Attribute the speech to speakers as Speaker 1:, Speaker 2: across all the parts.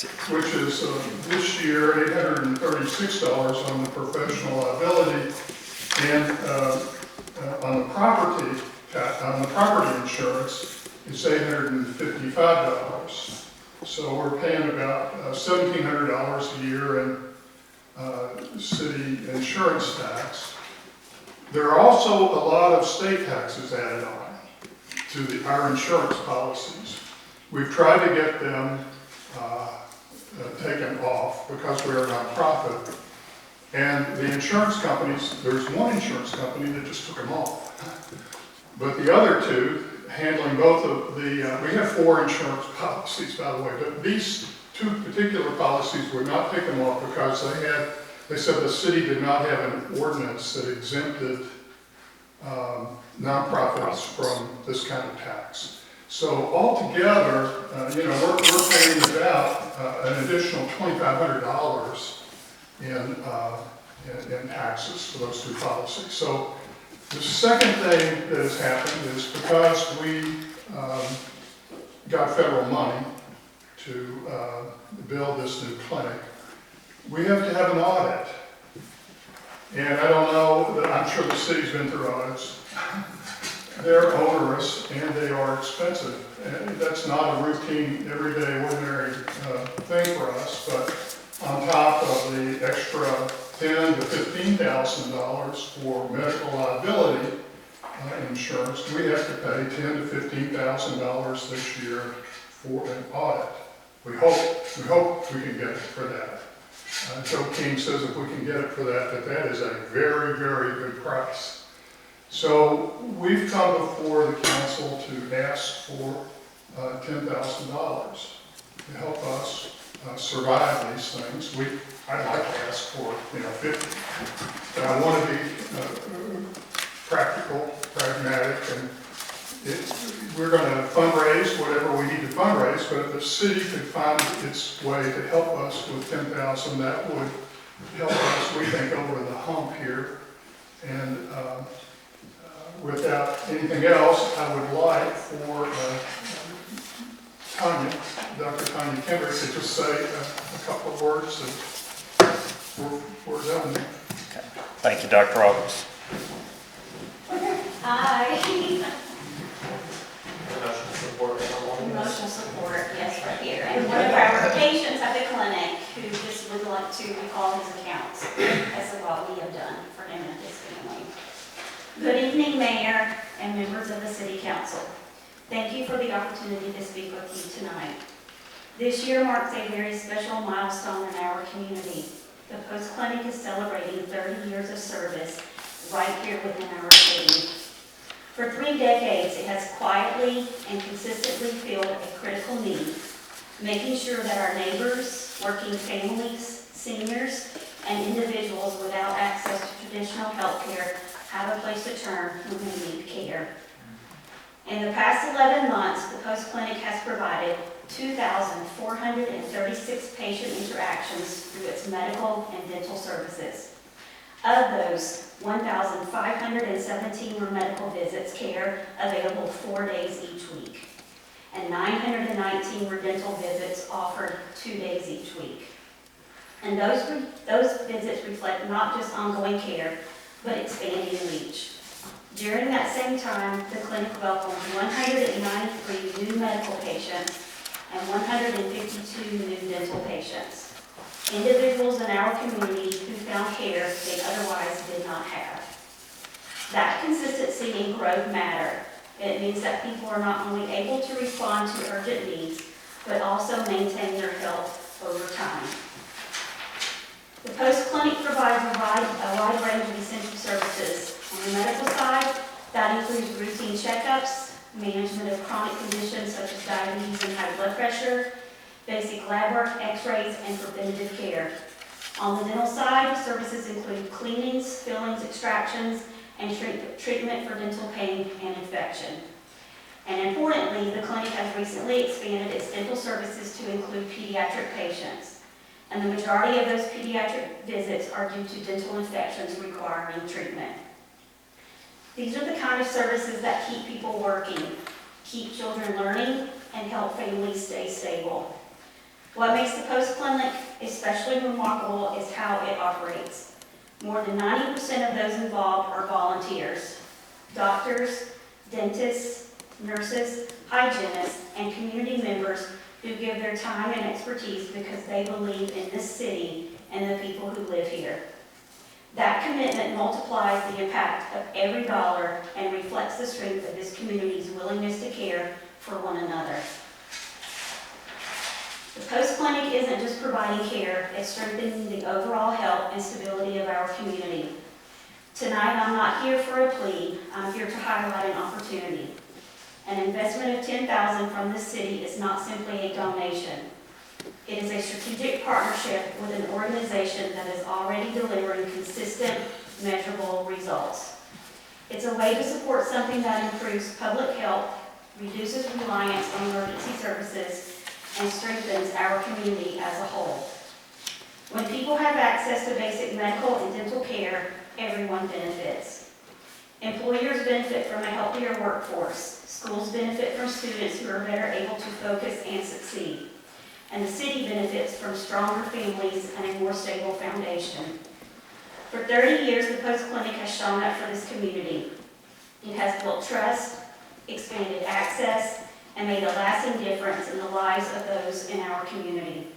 Speaker 1: which is this year $836 on the professional liability, and on the property insurance, it's $855. So we're paying about $1,700 a year in city insurance tax. There are also a lot of state taxes added on to our insurance policies. We've tried to get them taken off because we're a nonprofit. And the insurance companies, there's one insurance company that just took them off. But the other two, handling both of the, we have 4 insurance policies, by the way, but these 2 particular policies would not take them off because they said the city did not have an ordinance that exempted nonprofits from this kind of tax. So altogether, we're paying about an additional $2,500 in taxes for those 2 policies. So the second thing that has happened is because we got federal money to build this new clinic, we have to have an audit. And I don't know, I'm sure the city's been through audits. They're onerous and they are expensive. And that's not a routine, everyday, ordinary thing for us, but on top of the extra $10,000 to $15,000 for medical liability insurance, we have to pay $10,000 to $15,000 this year for an audit. We hope we can get it for that. Joe King says if we can get it for that is a very, very good price. So we've come before the council to ask for $10,000 to help us survive these things. I'd like to ask for, $50,000, but I want to be practical, pragmatic, and we're going to fundraise whatever we need to fundraise. But if the city could find its way to help us with $10,000, that would help us, we think, over the hump here. And without anything else, I would like for Dr. Tanya Kendrick to just say a couple of words and we're done.
Speaker 2: Okay. Thank you, Dr. Roberts.
Speaker 3: Hi.
Speaker 4: Emotional support,
Speaker 3: Yes, right here. And one of our patients at the clinic who just would like to recall his accounts as to what we have done for him and his family. Good evening, Mayor and members of the City Council. Thank you for the opportunity to speak with you tonight. This year marks a very special milestone in our community. The Post Clinic is celebrating 30 years of service right here within our city. For 3 decades, it has quietly and consistently filled a critical need, making sure that our neighbors, working families, seniors, and individuals without access to traditional health care have a place to turn when they need care. In the past 11 months, the Post Clinic has provided 2,436 patient interactions through its medical and dental services. Of those, 1,517 were medical visits care available 4 days each week, and 919 were dental visits offered 2 days each week. And those visits reflect not just ongoing care, but expanding reach. During that same time, the clinic welcomed 193 new medical patients and 152 new dental patients. Individuals in our community who found care they otherwise did not have. That consistency and growth matter. It means that people are not only able to respond to urgent needs, but also maintain their health over time. The Post Clinic provides a wide range of essential services. On the medical side, that includes routine checkups, management of chronic conditions such as diabetes and high blood pressure, basic lab work, x-rays, and preventative care. On the dental side, services include cleanings, fillings, extractions, and treatment for dental pain and infection. And importantly, the clinic has recently expanded its dental services to include pediatric patients. And the majority of those pediatric visits are due to dental infections requiring treatment. These are the kind of services that keep people working, keep children learning, and help families stay stable. What makes the Post Clinic especially remarkable is how it operates. More than 90% of those involved are volunteers, doctors, dentists, nurses, hygienists, and community members who give their time and expertise because they believe in this city and the people who live here. That commitment multiplies the impact of every dollar and reflects the strength of this community's willingness to care for one another. The Post Clinic isn't just providing care, it's strengthening the overall health and stability of our community. Tonight, I'm not here for a plea, I'm here to highlight an opportunity. An investment of $10,000 from the city is not simply a donation. It is a strategic partnership with an organization that is already delivering consistent, measurable results. It's a way to support something that improves public health, reduces reliance on emergency services, and strengthens our community as a whole. When people have access to basic medical and dental care, everyone benefits. Employers benefit from a healthier workforce. Schools benefit from students who are better able to focus and succeed. And the city benefits from stronger families and a more stable foundation. For 30 years, the Post Clinic has shown up for this community. It has built trust, expanded access, and made a lasting difference in the lives of those in our community.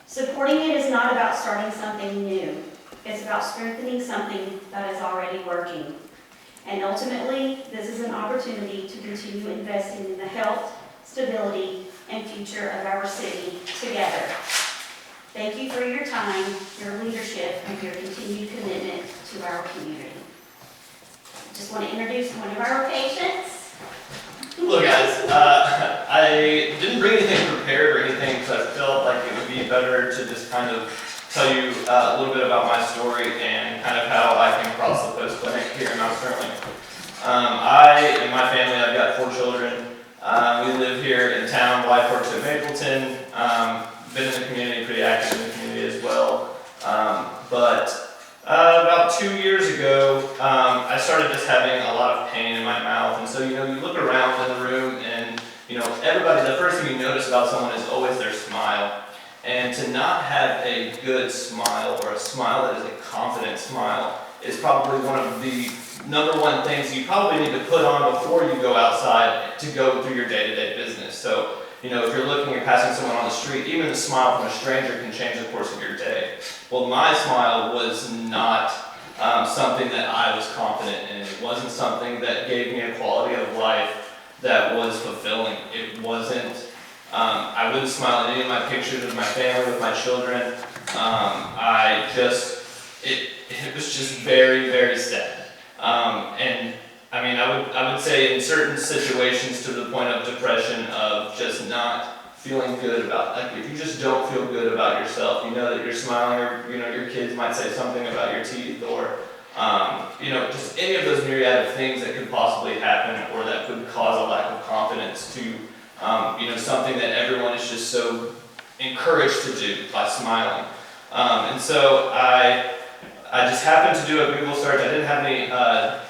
Speaker 3: Supporting it is not about starting something new. It's about strengthening something that is already working. And ultimately, this is an opportunity to continue investing in the health, stability, and future of our city together. Thank you for your time, your leadership, and your continued commitment to our community. Just want to introduce one of our patients.
Speaker 5: Hello guys, I didn't bring anything prepared or anything because I felt like it would be better to just kind of tell you a little bit about my story and kind of how I came across the Post Clinic here in Mount Sterling. I and my family, I've got 4 children. We live here in town. Wife works at Mapleton. Been in the community, pretty active in the community as well. About 2 years ago, I started just having a lot of pain in my mouth. And so, you look around in the room and, everybody, the first thing you notice about someone is always their smile. And to not have a good smile or a smile that is a confident smile is probably one of the #1 things you probably need to put on before you go outside to go through your day-to-day business. So, if you're looking at passing someone on the street, even a smile from a stranger can change the course of your day. Well, my smile was not something that I was confident in. It wasn't something that gave me a quality of life that was fulfilling. It wasn't, I wouldn't smile at any of my pictures of my family, with my children. It was just very, very sad. I would say in certain situations to the point of depression, of just not feeling good about, like if you just don't feel good about yourself, that you're smiling, or your kids might say something about your teeth, or just any of those myriad of things that could possibly happen or that could cause a lack of confidence to something that everyone is just so encouraged to do by smiling. And so I just happened to do a Google search. I didn't have any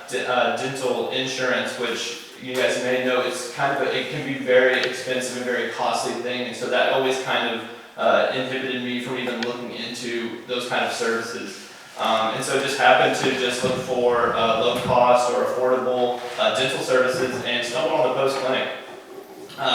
Speaker 5: dental insurance, which you guys may know it's it can be very expensive and very costly thing, and so that always kind of inhibited me from even looking into those kind of services. And so I just happened to just look for low cost or affordable dental services and stumbled on the Post Clinic.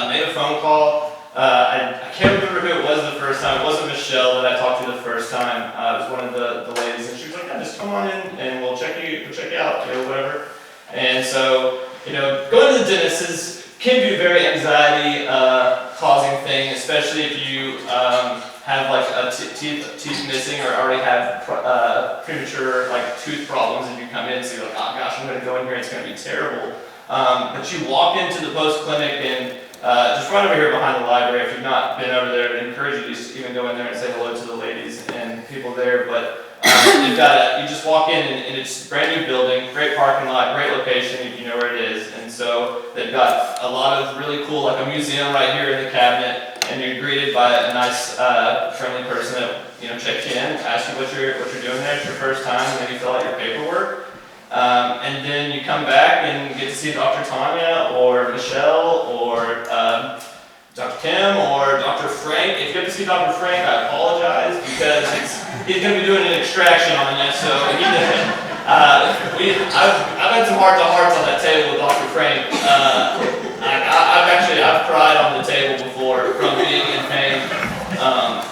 Speaker 5: Made a phone call. I can't remember who it was the first time. It wasn't Michelle that I talked to the first time. It was one of the ladies, and she was like, "Yeah, just come on in and we'll check you out, whatever." And so, going to the dentist can be a very anxiety causing thing, especially if you have like a teeth missing or already have premature tooth problems, and you come in, so you're like, "Oh gosh, I'm going to go in here, it's going to be terrible." But you walk into the Post Clinic and just right over here behind the library. If you've not been over there, I'd encourage you to just even go in there and say hello to the ladies and people there. But you just walk in and it's a brand new building, great parking lot, great location if you know where it is. And so they've got a lot of really cool, like a museum right here in the cabinet, and you're greeted by a nice, friendly person that checks you in, asks you what you're doing there. It's your first time, and then you fill out your paperwork. And then you come back and get to see Dr. Tanya or Michelle or Dr. Kim or Dr. Frank. If you have to see Dr. Frank, I apologize because he's going to be doing an extraction on you. So I've had some heart-to-hearts on that table with Dr. Frank. I've cried on the table before from being in pain. I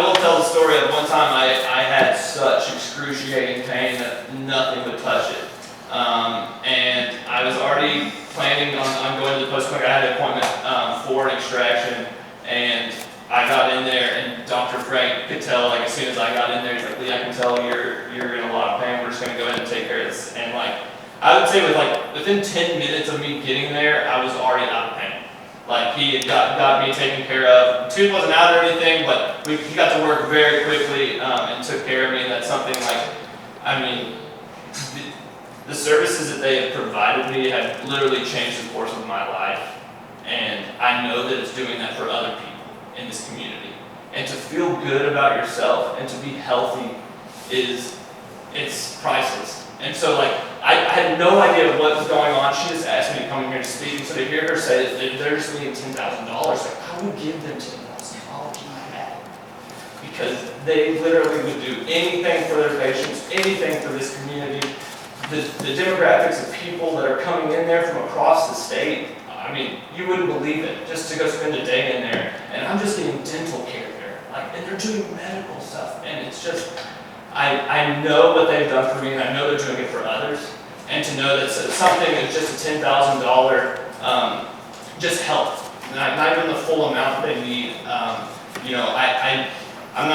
Speaker 5: will tell the story of one time I had such excruciating pain that nothing would touch it. And I was already planning on going to the post clinic. I had an appointment for an extraction, and I got in there, and Dr. Frank could tell, like, as soon as I got in there, he's like, "Lee, I can tell you're in a lot of pain. We're just going to go ahead and take care of this." And like, I would say within 10 minutes of me getting there, I was already out of pain. Like, he had got me taken care of. Tooth wasn't out or anything, but he got to work very quickly and took care of me. And that's something like, I mean, the services that they have provided me have literally changed the course of my life. And I know that it's doing that for other people in this community. And to feel good about yourself and to be healthy it's priceless. And so like, I had no idea what was going on. She just asked me to come in here to speak. And so to hear her say that they're just needing $10,000, like, I would give them $10,000 in my hat. Because they literally would do anything for their patients, anything for this community. The demographics of people that are coming in there from across the state, I mean, you wouldn't believe it, just to go spend a day in there. And I'm just getting dental care there, like, and they're doing medical stuff. And it's just, I know what they've done for me, and I know they're doing it for others. And to know that something that's just a $10,000 just help, not even the full amount that they need. I don't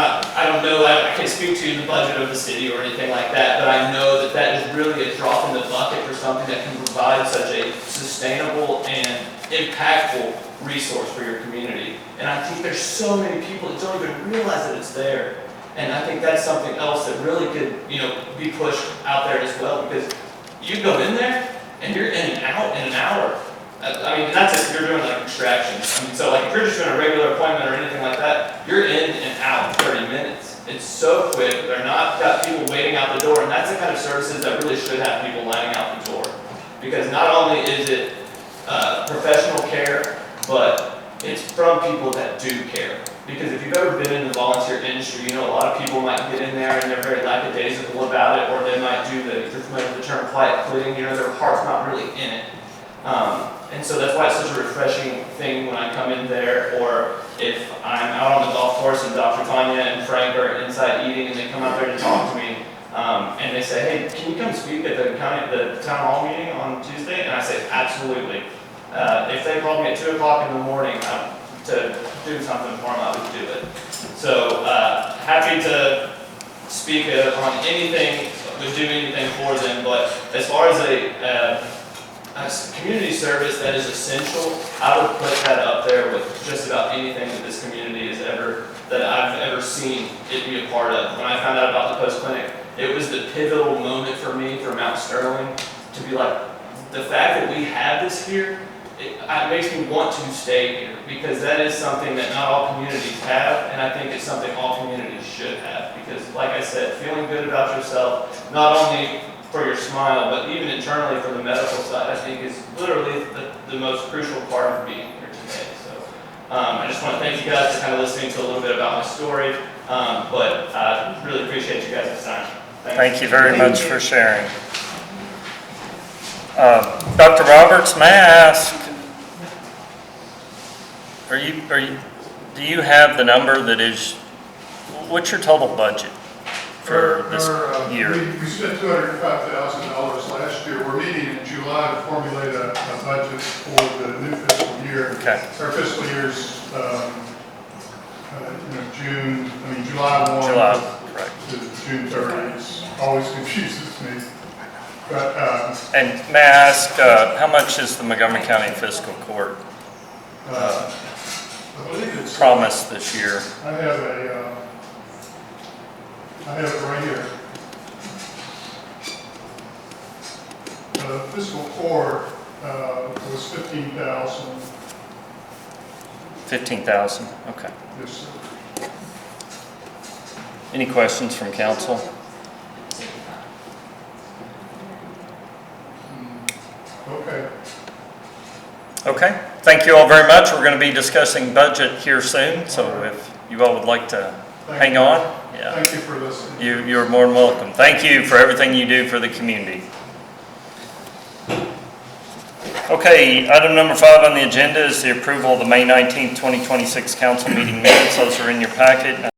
Speaker 5: know, I can't speak to the budget of the city or anything like that, but I know that that is really a drop in the bucket for something that can provide such a sustainable and impactful resource for your community. And I think there's so many people that don't even realize that it's there. And I think that's something else that really could, be pushed out there as well, because you go in there and you're in and out in an hour. I mean, that's if you're doing like extractions. I mean, so like if you're just doing a regular appointment or anything like that, you're in and out in 30 minutes. It's so quick. They're not got people waiting out the door, and that's the kind of services that really should have people lining out the door. Because not only is it professional care, but it's from people that do care. Because if you've ever been in the volunteer industry, a lot of people might get in there and they're very lackadaisical about it, or they might do if you're familiar with the term quiet quitting, their heart's not really in it. And so that's why it's such a refreshing thing when I come in there, or if I'm out on the golf course and Dr. Tanya and Frank are inside eating and they come out there to talk to me, and they say, "Hey, can you come speak at the town hall meeting on Tuesday?" And I say, "Absolutely." If they called me at 2 o'clock in the morning to do something for them, I would do it. So happy to speak on anything, would do anything for them, but as far as a community service that is essential, I would put that up there with just about anything that this community that I've ever seen it be a part of. When I found out about the post clinic, it was the pivotal moment for me, for Mount Sterling, to be like, the fact that we have this here, it makes me want to stay here, because that is something that not all communities have, and I think it's something all communities should have. Because like I said, feeling good about yourself, not only for your smile, but even internally for the medical side, I think is literally the most crucial part of being here today. So I just want to thank you guys for kind of listening to a little bit about my story, but I really appreciate you guys' time.
Speaker 2: Thank you very much for sharing. Dr. Roberts, may I ask, do you have the number that is, what's your total budget for this year?
Speaker 1: We spent $205,000 last year. We're meeting in July to formulate a budget for the new fiscal year.
Speaker 2: Okay.
Speaker 1: Our fiscal year's, July 1
Speaker 2: right.
Speaker 1: to June 30. It always confuses me. But,
Speaker 2: And may I ask, how much is the Montgomery County Fiscal Court
Speaker 1: I believe it's
Speaker 2: promised this year?
Speaker 1: I have it right here. The fiscal court was 15,000.
Speaker 2: 15,000, okay.
Speaker 1: Yes, sir.
Speaker 2: Any questions from council?
Speaker 1: Okay.
Speaker 2: Okay, thank you all very much. We're going to be discussing budget here soon, so if you all would like to hang on, yeah,
Speaker 1: Thank you for listening.
Speaker 2: you're more than welcome. Thank you for everything you do for the community. Okay, item number 5 on the agenda is the approval of the May 19th, 2026 council meeting minutes. Those are in your packet.